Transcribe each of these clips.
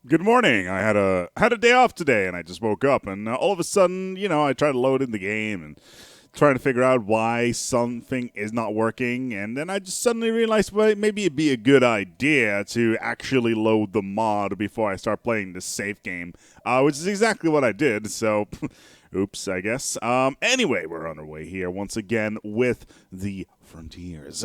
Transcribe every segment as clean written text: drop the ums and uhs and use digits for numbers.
Good morning. I had a day off today, and I just woke up, and all of a sudden, I try to load in the game and trying to figure out why something is not working, and then I just suddenly realized, well, maybe it'd be a good idea to actually load the mod before I start playing this safe game, which is exactly what I did. So, oops, I guess. Anyway, we're on our way here once again with the Frontiers.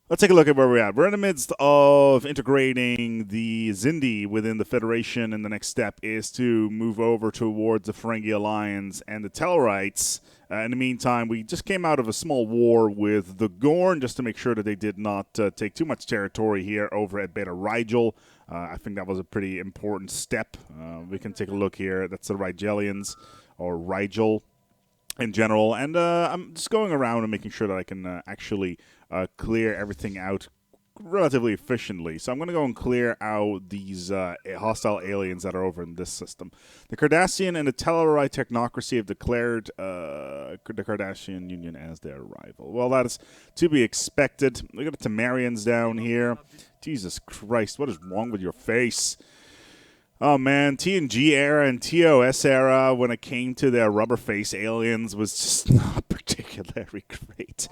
Let's take a look at where we're at. We're in the midst of integrating the Zindi within the Federation, and the next step is to move over towards the Ferengi Alliance and the Tellarites. In the meantime, we just came out of a small war with the Gorn, just to make sure that they did not take too much territory here over at Beta Rigel. I think that was a pretty important step. We can take a look here. That's the Rigelians, or Rigel in general, and I'm just going around and making sure that I can actually clear everything out relatively efficiently. So I'm going to go and clear out these hostile aliens that are over in this system. The Cardassian and the Tellarite technocracy have declared the Cardassian Union as their rival. Well, that is to be expected. Look at the Temerians down here. Jesus Christ, what is wrong with your face? Oh man, TNG era and TOS era, when it came to their rubber face aliens, was just not particularly great.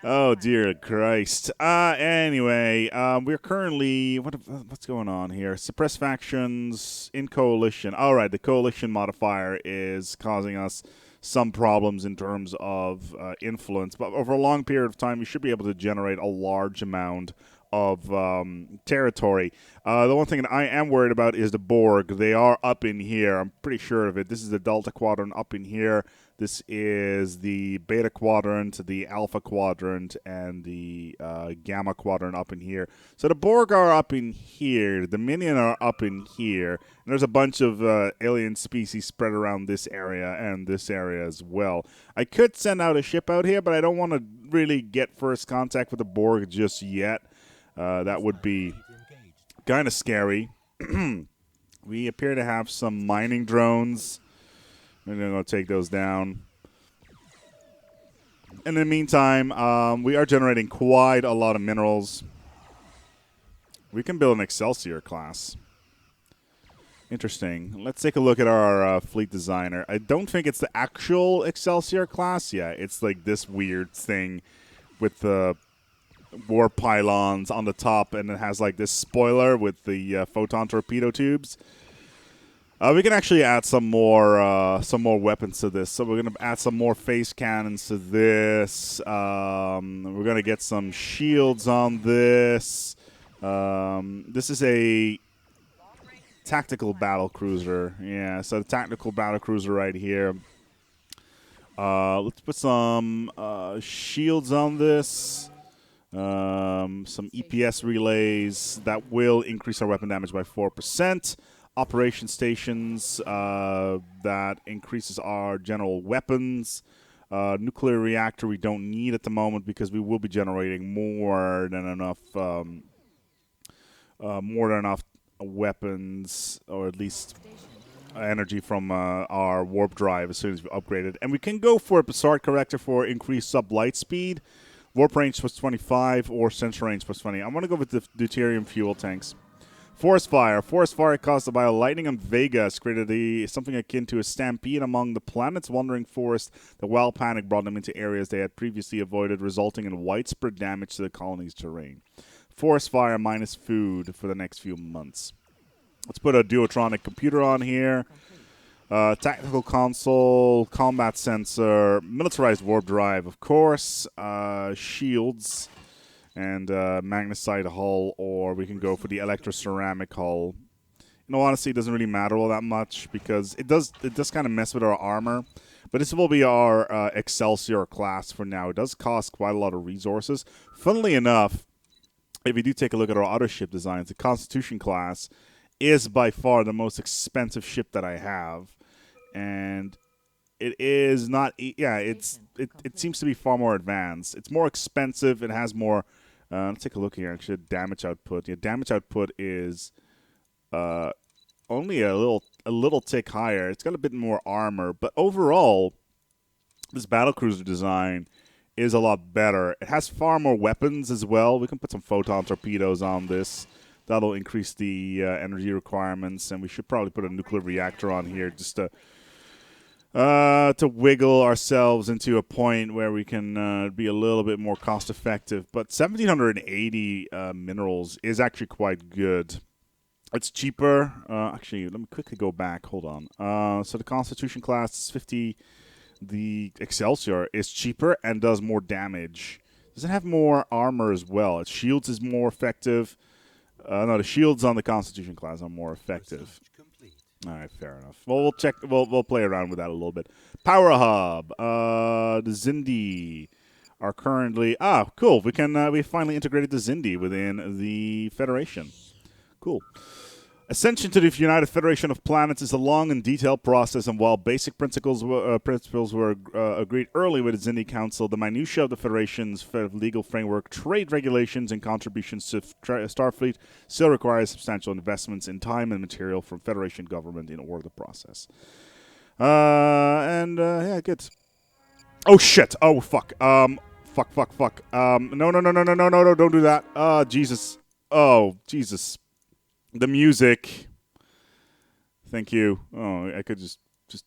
Oh dear Christ. Anyway, we're currently what's going on here? Suppress factions in coalition. All right, the coalition modifier is causing us some problems in terms of influence, but over a long period of time, we should be able to generate a large amount of territory. The one thing that I am worried about is the Borg. They are up in here. I'm pretty sure of it. This is the Delta Quadrant up in here. This is the Beta Quadrant, the Alpha Quadrant, and the Gamma Quadrant up in here. So the Borg are up in here. The Minion are up in here. And there's a bunch of alien species spread around this area and this area as well. I could send out a ship out here, but I don't want to really get first contact with the Borg just yet. That would be kind of scary. We appear to have some mining drones. We're going to take those down. In the meantime, we are generating quite a lot of minerals. We can build an Excelsior class. Interesting. Let's take a look at our fleet designer. I don't think it's the actual Excelsior class. Yeah, it's like this weird thing with the war pylons on the top, and it has like this spoiler with the photon torpedo tubes. We can actually add some more weapons to this. So we're going to add some more phase cannons to this. We're going to get some shields on this. This is a tactical battle cruiser. Yeah, so the tactical battle cruiser right here. Let's put some shields on this. Some EPS relays that will increase our weapon damage by 4%. Operation stations that increases our general weapons. Nuclear reactor we don't need at the moment because we will be generating more than enough weapons, or at least energy from our warp drive as soon as we upgrade it. And we can go for a Bassard corrector for increased sublight speed. Warp range plus 25 or sensor range plus 20. I'm going to go with the deuterium fuel tanks. Forest fire. Forest fire caused by a lightning on Vega has created something akin to a stampede among the planet's wandering forest. The wild panic brought them into areas they had previously avoided, resulting in widespread damage to the colony's terrain. Forest fire minus food for the next few months. Let's put a duotronic computer on here. Tactical console, combat sensor, militarized warp drive, of course, shields, and magnesite hull, or we can go for the electroceramic hull. Honestly, it doesn't really matter all that much because it does kind of mess with our armor. But this will be our Excelsior class for now. It does cost quite a lot of resources. Funnily enough, if you do take a look at our other ship designs, the Constitution class is by far the most expensive ship that I have. And it is not, it seems to be far more advanced. It's more expensive. It has more, let's take a look here, actually, damage output. Yeah, damage output is only a little tick higher. It's got a bit more armor, but overall, this battlecruiser design is a lot better. It has far more weapons as well. We can put some photon torpedoes on this. That'll increase the energy requirements, and we should probably put a nuclear reactor on here just to wiggle ourselves into a point where we can be a little bit more cost effective. But 1,780 minerals is actually quite good. It's cheaper. Actually, let me quickly go back. Hold on. So the Constitution class is 50. The Excelsior is cheaper and does more damage. Does it have more armor as well? Its shields is more effective. No, the shields on the Constitution class are more effective. All right, fair enough. Well, we'll check. We'll play around with that a little bit. Power hub. The Zindi are currently cool. We finally integrated the Zindi within the Federation. Cool. Ascension to the United Federation of Planets is a long and detailed process, and while basic principles were agreed early with the Zindi Council, the minutiae of the Federation's legal framework, trade regulations, and contributions to Starfleet still require substantial investments in time and material from Federation government in order to process. Yeah, good. Oh, shit. Oh, fuck. Fuck. No, don't do that. Jesus. Oh, Jesus. The music. Thank you. Oh, I could just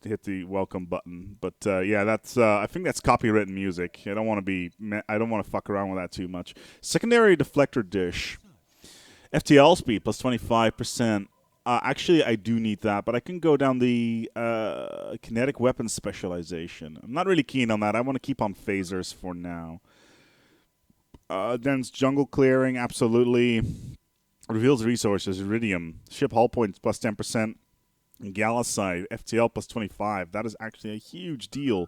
hit the welcome button, but yeah, that's. I think that's copywritten music. I don't want to fuck around with that too much. Secondary deflector dish. FTL speed plus 25%. Actually, I do need that, but I can go down the kinetic weapon specialization. I'm not really keen on that. I want to keep on phasers for now. Dense jungle clearing, absolutely. Reveals resources, iridium, ship hull points plus 10%, Galicide, FTL plus 25. That is actually a huge deal.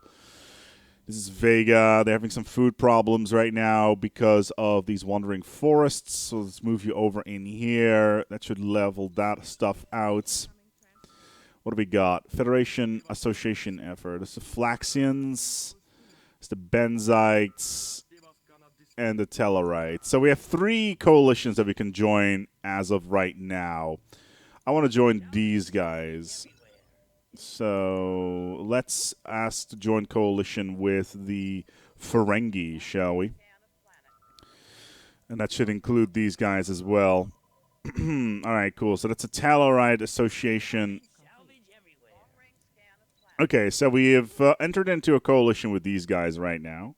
This is Vega. They're having some food problems right now because of these wandering forests. So let's move you over in here. That should level that stuff out. What do we got? Federation Association effort. It's the Flaxians. It's the Benzites. And the Tellarites. So we have 3 coalitions that we can join as of right now. I want to join these guys. So let's ask to join coalition with the Ferengi, shall we? And that should include these guys as well. All right, cool. So that's a Tellarite Association. Okay, so we have entered into a coalition with these guys right now.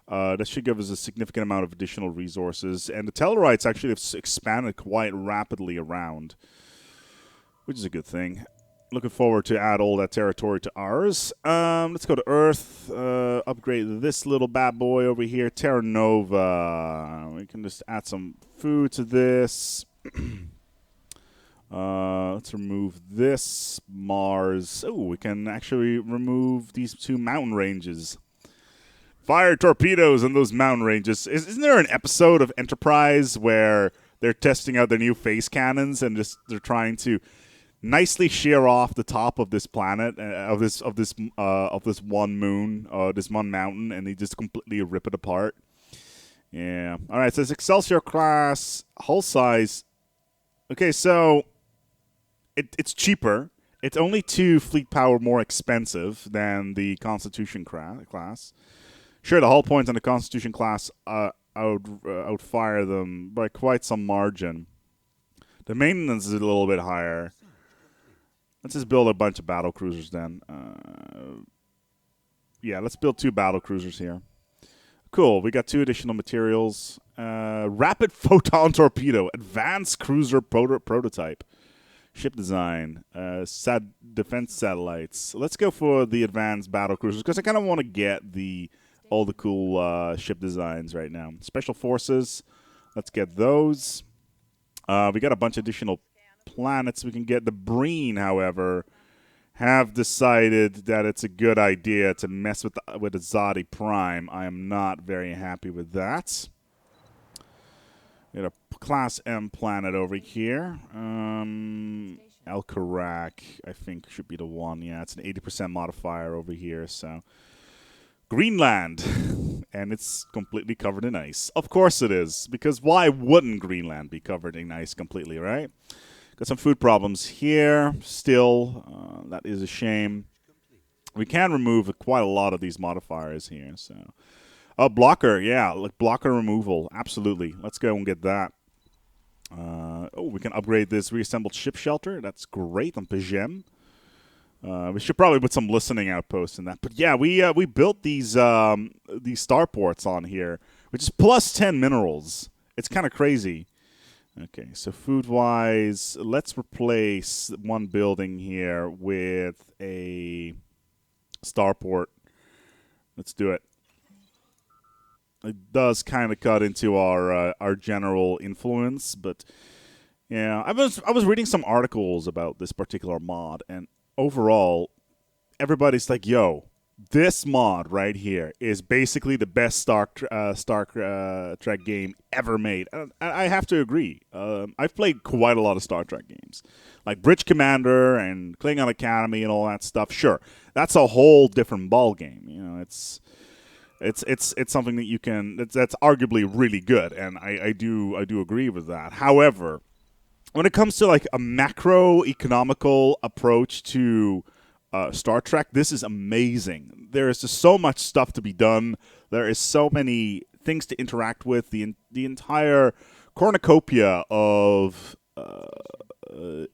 That should give us a significant amount of additional resources. And the Tellarites actually have expanded quite rapidly around, which is a good thing. Looking forward to add all that territory to ours. Let's go to Earth. Upgrade this little bad boy over here, Terra Nova. We can just add some food to this. Let's remove this. Mars. Oh, we can actually remove these 2 mountain ranges. Fire torpedoes in those mountain ranges. Isn't there an episode of Enterprise where they're testing out their new phase cannons and they're trying to nicely shear off the top of this planet of this one moon, this one mountain, and they just completely rip it apart? Yeah. All right. So it's Excelsior class hull size. Okay, so it's cheaper. It's only 2 fleet power more expensive than the Constitution class. Sure, the hull points on the Constitution class outfire them by quite some margin. The maintenance is a little bit higher. Let's just build a bunch of battle cruisers then. Yeah, let's build 2 battle cruisers here. Cool, we got 2 additional materials. Rapid photon torpedo, advanced cruiser prototype. Ship design, defense satellites. Let's go for the advanced battle cruisers because I kind of want to get all the cool ship designs right now. Special forces, let's get those. We got a bunch of additional planets we can get. The Breen, however, have decided that it's a good idea to mess with the Zadi Prime. I am not very happy with that. We got a Class M planet over here. El Karak, I think, should be the one. Yeah, it's an 80% modifier over here, so... Greenland, and it's completely covered in ice. Of course it is, because why wouldn't Greenland be covered in ice completely, right? Got some food problems here still. That is a shame. We can remove quite a lot of these modifiers here. So, blocker, yeah, blocker removal, absolutely. Let's go and get that. Oh, we can upgrade this reassembled ship shelter. That's great on Pajem. We should probably put some listening outposts in that. But yeah, we built these starports on here, which is plus 10 minerals. It's kind of crazy. Okay, so food-wise, let's replace one building here with a starport. Let's do it. It does kind of cut into our general influence, but yeah, I was reading some articles about this particular mod, and overall, everybody's like, "Yo, this mod right here is basically the best Star Trek game ever made." And I have to agree. I've played quite a lot of Star Trek games, like Bridge Commander and Klingon Academy and all that stuff. Sure, that's a whole different ball game. You know, it's something that you can that's arguably really good, and I do agree with that. However, when it comes to like a macro economical approach to Star Trek, this is amazing. There is just so much stuff to be done. There is so many things to interact with. The entire cornucopia of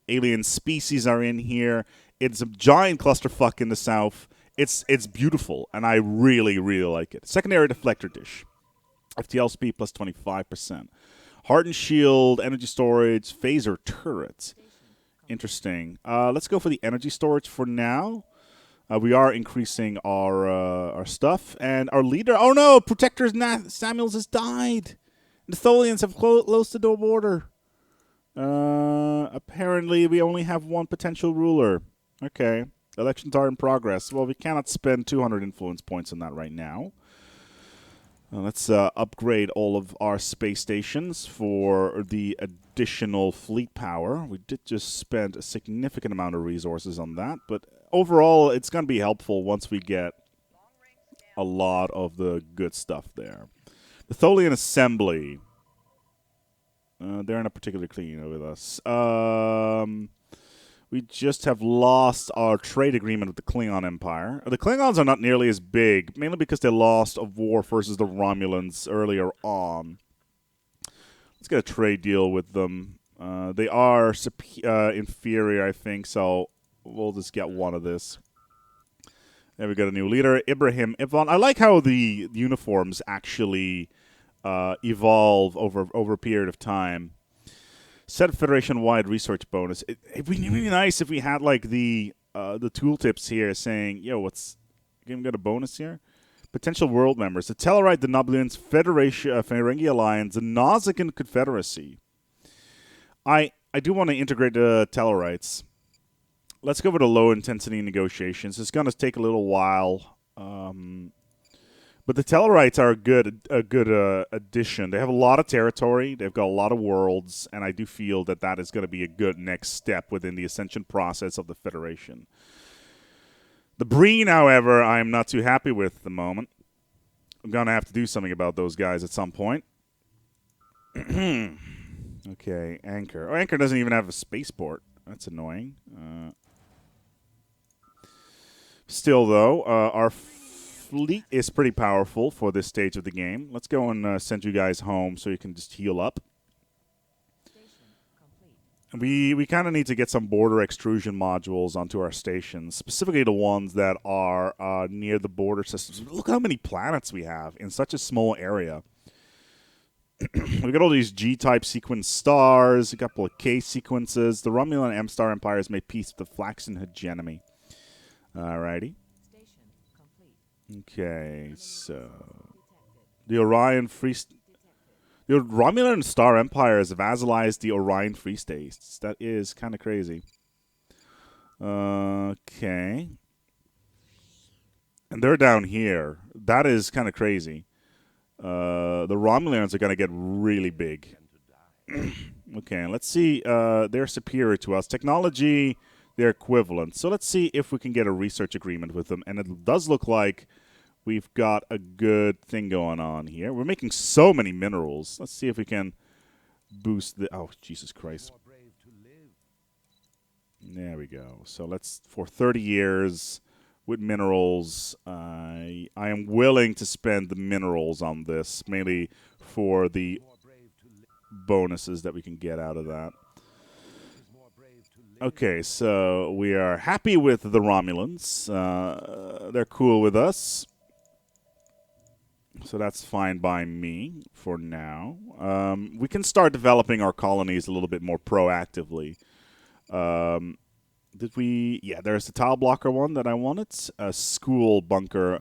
alien species are in here. It's a giant clusterfuck in the south. It's beautiful, and I really, really like it. Secondary deflector dish. FTL speed plus 25%. Hardened shield, energy storage, phaser turret. Interesting. Let's go for the energy storage for now. We are increasing our stuff. And our leader... Oh, no! Protector Samuels has died. The Tholians have closed the door border. Apparently, we only have one potential ruler. Okay. Elections are in progress. Well, we cannot spend 200 influence points on that right now. Let's upgrade all of our space stations for the additional fleet power. We did just spend a significant amount of resources on that, but overall, it's going to be helpful once we get a lot of the good stuff there. The Tholian Assembly. They're not particularly clean with us. We just have lost our trade agreement with the Klingon Empire. The Klingons are not nearly as big, mainly because they lost a war versus the Romulans earlier on. Let's get a trade deal with them. They are inferior, I think, so we'll just get one of this. There we got a new leader, Ibrahim Ivan. I like how the uniforms actually evolve over a period of time. Set Federation-wide research bonus. It'd be really nice if we had like the tooltips here saying, "Yo, what's game got a bonus here?" Potential world members: the Tellarite, the Nobulians, Federation, Ferengi Alliance, the Nausicaan Confederacy. I do want to integrate the Tellarites. Let's go over to low intensity negotiations. It's going to take a little while. But the Tellarites are a good addition. They have a lot of territory. They've got a lot of worlds, and I do feel that that is going to be a good next step within the ascension process of the Federation. The Breen, however, I am not too happy with at the moment. I'm going to have to do something about those guys at some point. Okay, Anchor. Oh, Anchor doesn't even have a spaceport. That's annoying. Still, though, our fleet is pretty powerful for this stage of the game. Let's go and send you guys home so you can just heal up. We kind of need to get some border extrusion modules onto our stations, specifically the ones that are near the border systems. Look how many planets we have in such a small area. We got all these G-type sequence stars, a couple of K sequences. The Romulan M-Star Empire has made peace with the Flaxen hegemony. Alrighty. Okay, so the Orion the Romulan Star Empire has vassalized the Orion Free States. That is kind of crazy. Okay, and they're down here. That is kind of crazy. The Romulans are gonna get really big. Okay, let's see. They're superior to us. Technology, they're equivalent. So let's see if we can get a research agreement with them. And it does look like we've got a good thing going on here. We're making so many minerals. Let's see if we can boost the... Oh, Jesus Christ. There we go. So let's... For 30 years with minerals, I am willing to spend the minerals on this, mainly for the bonuses that we can get out of that. Okay, so we are happy with the Romulans. They're cool with us. So that's fine by me for now. We can start developing our colonies a little bit more proactively. Did we? Yeah, there's the tile blocker one that I wanted. A school bunker.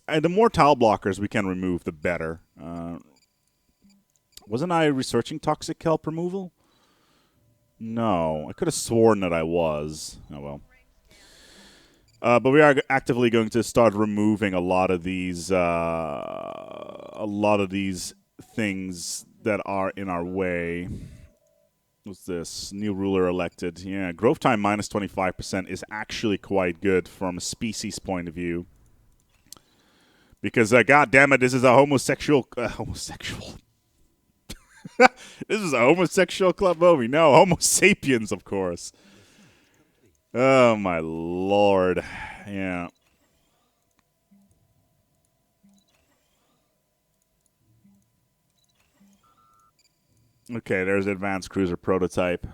And the more tile blockers we can remove, the better. Wasn't I researching toxic kelp removal? No, I could have sworn that I was. Oh well. But we are actively going to start removing a lot of these things that are in our way. What's this? New ruler elected. Yeah, growth time minus 25% is actually quite good from a species point of view. Because, god damn it, this is a homosexual... homosexual... This is a homosexual club movie. No, Homo sapiens, of course. Oh, my lord. Yeah. Okay, there's advanced cruiser prototype.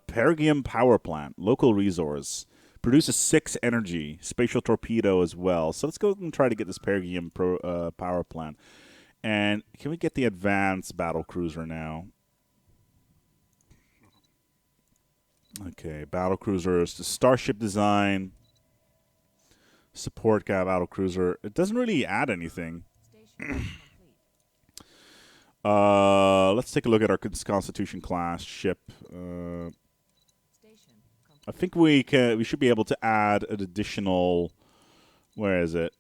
Perigium power plant. Local resource. Produces 6 energy. Spatial torpedo as well. So let's go and try to get this Perigium power plant. And can we get the advanced battle cruiser now? Okay, battle cruisers. The starship design. Support guy battle cruiser. It doesn't really add anything. Let's take a look at our Constitution class ship. I think we should be able to add an additional. Where is it?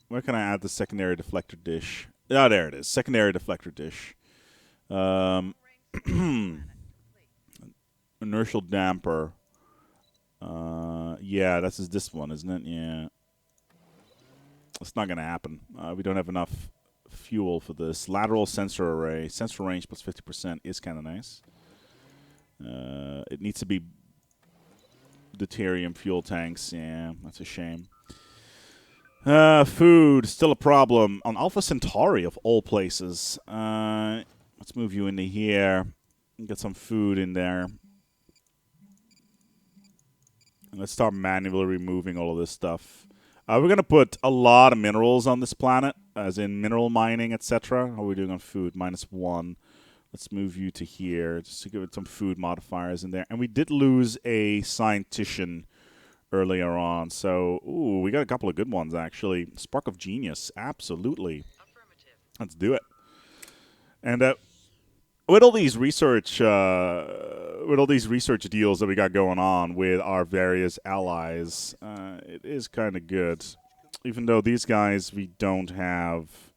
Where can I add the secondary deflector dish? Oh, there it is. Secondary deflector dish. Inertial damper. Yeah, this is this one, isn't it? Yeah. It's not going to happen. We don't have enough fuel for this. Lateral sensor array. Sensor range plus 50% is kind of nice. It needs to be deuterium fuel tanks. Yeah, that's a shame. Food, still a problem. On Alpha Centauri, of all places. Let's move you into here. Get some food in there. And let's start manually removing all of this stuff. We're going to put a lot of minerals on this planet, as in mineral mining, etc. How are we doing on food? -1. Let's move you to here, just to give it some food modifiers in there. And we did lose a scientician earlier on. So, ooh, we got a couple of good ones, actually. Spark of Genius, absolutely. Let's do it. And with all these research deals that we got going on with our various allies, it is kind of good. Even though these guys, we don't have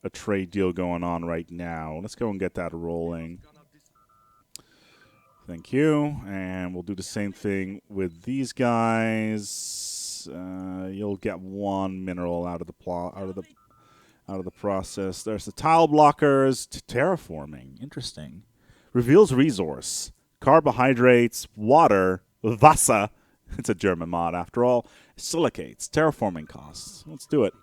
a trade deal going on right now. Let's go and get that rolling. Thank you. And we'll do the same thing with these guys. You'll get 1 mineral out of the process. There's the tile blockers. Terraforming. Interesting. Reveals resource. Carbohydrates. Water. Wasser. It's a German mod after all. Silicates. Terraforming costs. Let's do it.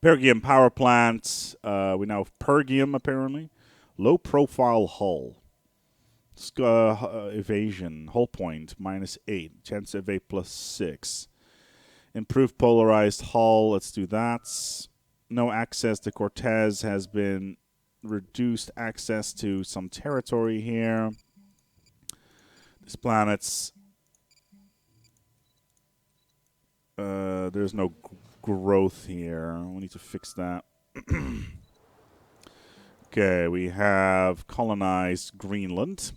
Perigium power plant. We now have Pergium, apparently. Low profile hull. Evasion. Hull point. -8. Chance to evade +6. Improved polarized hull. Let's do that. No access to Cortez has been reduced access to some territory here. This planet's there's no growth here. We need to fix that. Okay, we have colonized Greenland.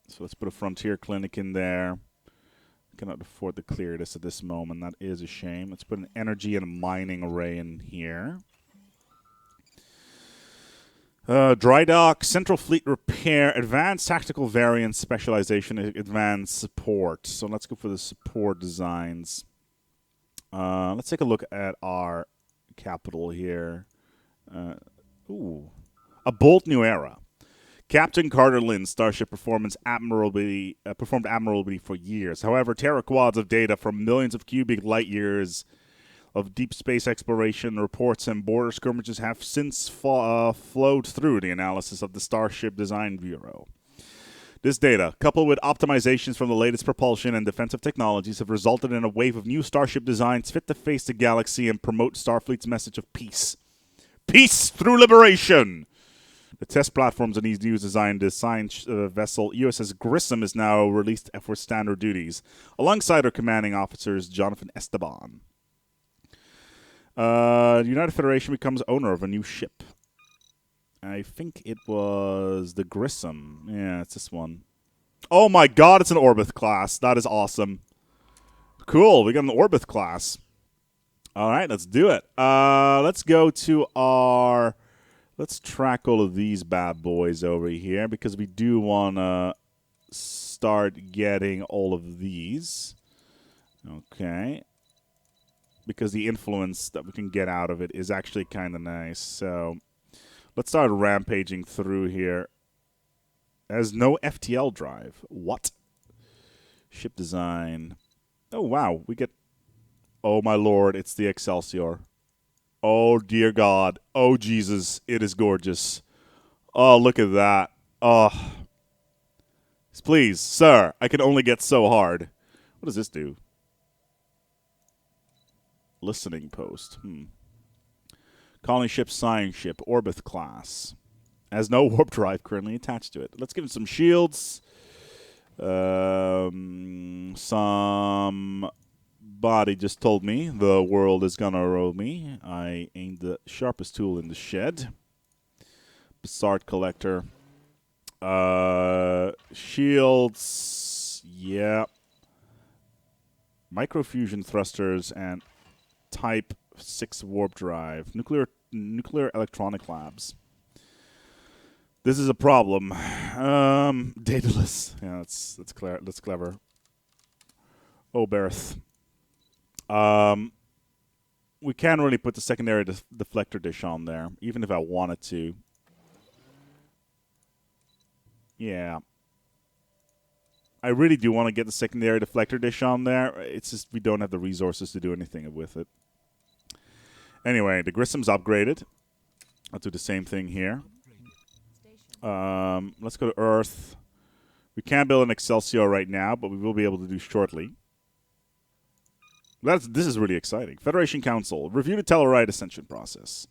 So let's put a frontier clinic in there. Cannot afford to clear this at this moment. That is a shame. Let's put an energy and a mining array in here. Dry dock, central fleet repair, advanced tactical variant specialization, advanced support. So let's go for the support designs. Let's take a look at our capital here. Ooh, a bold new era. Captain Carter Lynn's starship performed admirably for years. However, teraquads of data from millions of cubic light years of deep space exploration. Reports and border skirmishes have since flowed through the analysis of the Starship Design Bureau. This data, coupled with optimizations from the latest propulsion and defensive technologies, have resulted in a wave of new Starship designs fit to face the galaxy and promote Starfleet's message of peace. Peace through liberation! The test platforms on these new designed vessel, USS Grissom, is now released for standard duties, alongside her commanding officers, Jonathan Esteban. The United Federation becomes owner of a new ship. I think it was the Grissom. Yeah, it's this one. Oh my god, it's an Orbith class. That is awesome. Cool, we got an Orbith class. All right, let's do it. Let's go to our... Let's track all of these bad boys over here, because we do want to start getting all of these. Okay. Because the influence that we can get out of it is actually kind of nice. So let's start rampaging through here. Has no FTL drive. What? Ship design. Oh, wow. We get... Oh, my lord. It's the Excelsior. Oh, dear God. Oh, Jesus. It is gorgeous. Oh, look at that. Oh. Please, sir. I can only get so hard. What does this do? Listening post. Colony ship, science ship, Orbith class. Has no warp drive currently attached to it. Let's give it some shields. Somebody just told me the world is gonna roll me. I ain't the sharpest tool in the shed. Bassart collector. Shields. Yeah. Microfusion thrusters and Type 6 warp drive. Nuclear electronic labs. This is a problem. Daedalus. Yeah, that's clever. Oberth. We can't really put the secondary deflector dish on there, even if I wanted to. Yeah. I really do want to get the secondary deflector dish on there. It's just we don't have the resources to do anything with it. Anyway, the Grissom's upgraded. I'll do the same thing here. Let's go to Earth. We can't build an Excelsior right now, but we will be able to do shortly. This is really exciting. Federation Council. Review the Tellarite ascension process.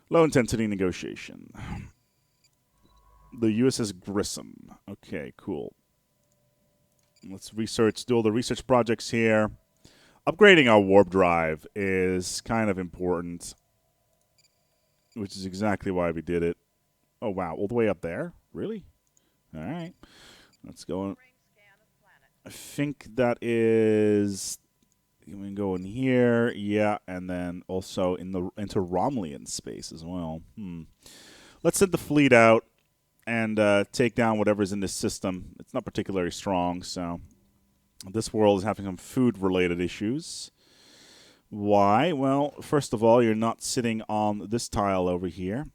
Low intensity negotiation. The USS Grissom. Okay, cool. Let's do all the research projects here. Upgrading our warp drive is kind of important, which is exactly why we did it. Oh, wow. All the way up there? Really? All right. Let's go. I think that is... We can go in here. Yeah, and then also into Rommulan space as well. Let's send the fleet out and take down whatever's in this system. It's not particularly strong, so... This world is having some food-related issues. Why? Well, first of all, you're not sitting on this tile over here.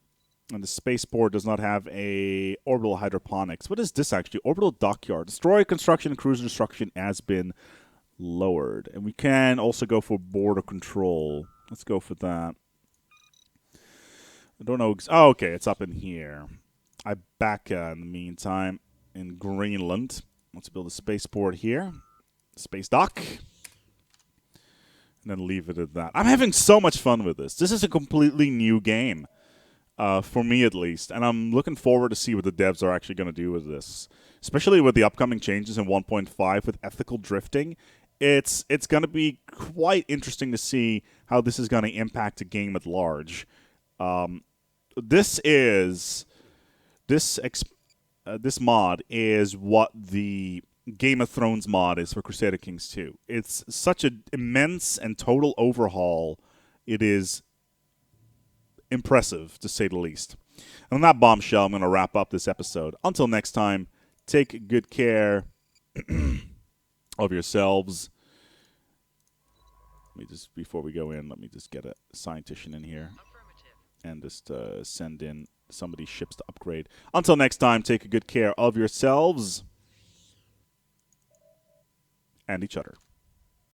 And the spaceport does not have a orbital hydroponics. What is this actually? Orbital dockyard. Destroyer construction and cruiser destruction has been lowered. And we can also go for border control. Let's go for that. I don't know. Oh, okay. It's up in here. Ibaka, in the meantime, in Greenland. Let's build a spaceport here. Space dock. And then leave it at that. I'm having so much fun with this. This is a completely new game. For me, at least. And I'm looking forward to see what the devs are actually going to do with this. Especially with the upcoming changes in 1.5 with ethical drifting. It's going to be quite interesting to see how this is going to impact the game at large. This mod is what the Game of Thrones mod is for Crusader Kings 2. It's such an immense and total overhaul. It is impressive, to say the least. And on that bombshell, I'm going to wrap up this episode. Until next time, take good care of yourselves. Before we go in, let me just get a scientician in here. And just send in somebody's ships to upgrade. Until next time, take good care of yourselves and each other.